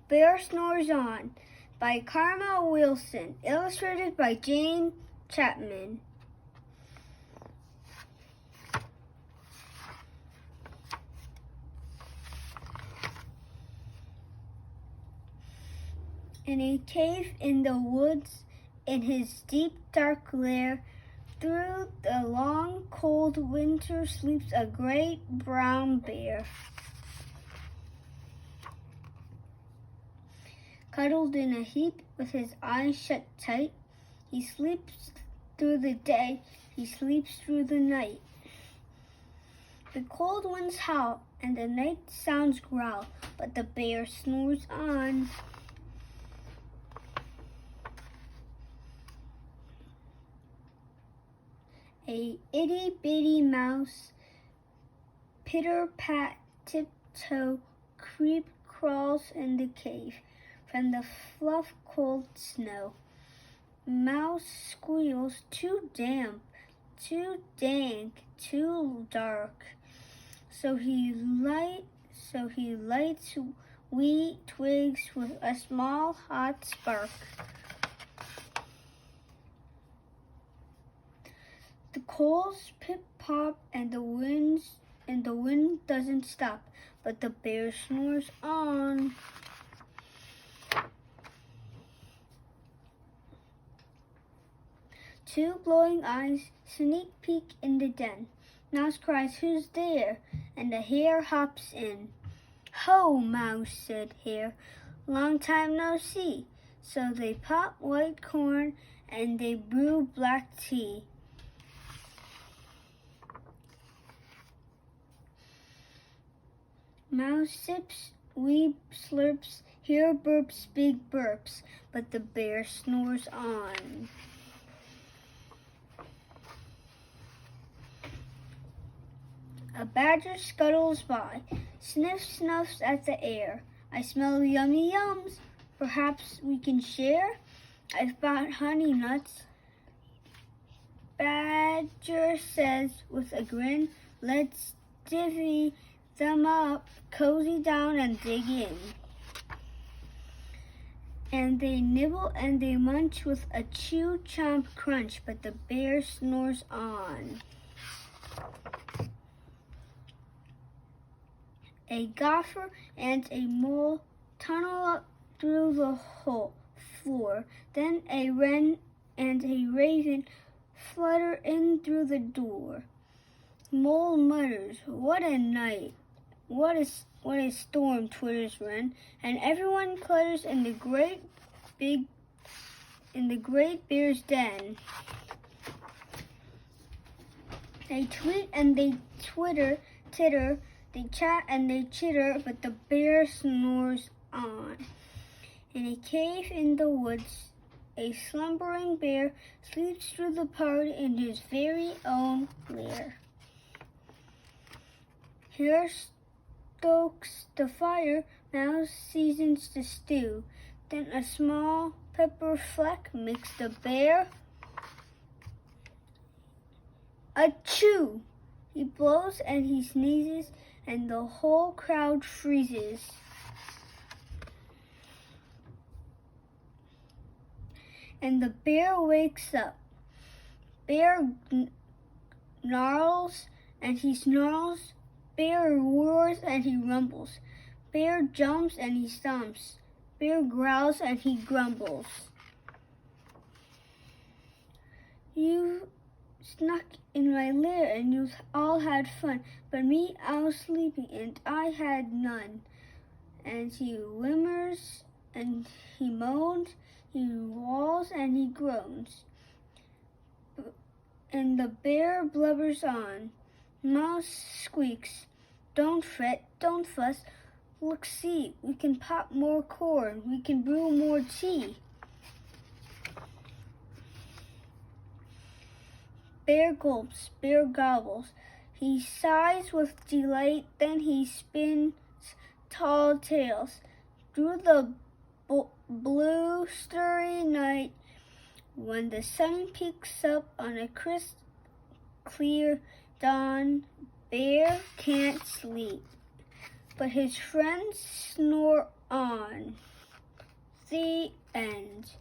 Bear Snores On by Carmel Wilson, illustrated by Jane Chapman. In a cave in the woods, in his deep dark lair, through the long cold winter sleeps a great brown bear. Cuddled in a heap with his eyes shut tight, he sleeps through the day, he sleeps through the night. The cold winds howl and the night sounds growl, but the bear snores on. A itty-bitty mouse, pitter-pat, tiptoe, crawls in the cave from the fluff cold snow. Mouse squeals, too damp, too dank, too dark. So he lights wee twigs with a small hot spark. The coals pip-pop and the wind doesn't stop, but the bear snores on. Two glowing eyes sneak peek in the den. Mouse cries, "Who's there?" and the hare hops in. "Ho, Mouse," said Hare, "long time no see." So they pop white corn and they brew black tea. Mouse sips, wee slurps, Hare burps, big burps, but the bear snores on. A badger scuttles by, snuffs at the air. "I smell yummy yums, perhaps we can share? I've bought honey nuts." Badger says with a grin, "Let's divvy them up, cozy down and dig in." And they nibble and they munch with a chew, chomp, crunch, but the bear snores on. A gopher and a mole tunnel up through the floor. Then a wren and a raven flutter in through the door. Mole mutters, "What a night! What a storm!" twitters wren, and everyone clutters in the great bear's den. They tweet and they titter, they chat and they chitter, but the bear snores on. In a cave in the woods, a slumbering bear sleeps through the party in his very own lair. Hare stokes the fire, Mouse seasons the stew, then a small pepper fleck makes the bear achoo! He blows and he sneezes, and the whole crowd freezes. And the bear wakes up. Bear gnarls and he snarls. Bear roars and he rumbles. Bear jumps and he stomps. Bear growls and he grumbles. "You snuck in my lair and you all had fun, but me, I was sleeping and I had none." And he whimmers and he moans, he walls and he groans. And the bear blubbers on. Mouse squeaks, "Don't fret, don't fuss. Look, see, we can pop more corn, we can brew more tea." Bear gulps, bear gobbles. He sighs with delight, then he spins tall tales through the blue, starry night. When the sun peeks up on a crisp, clear dawn, Bear can't sleep, but his friends snore on. The end.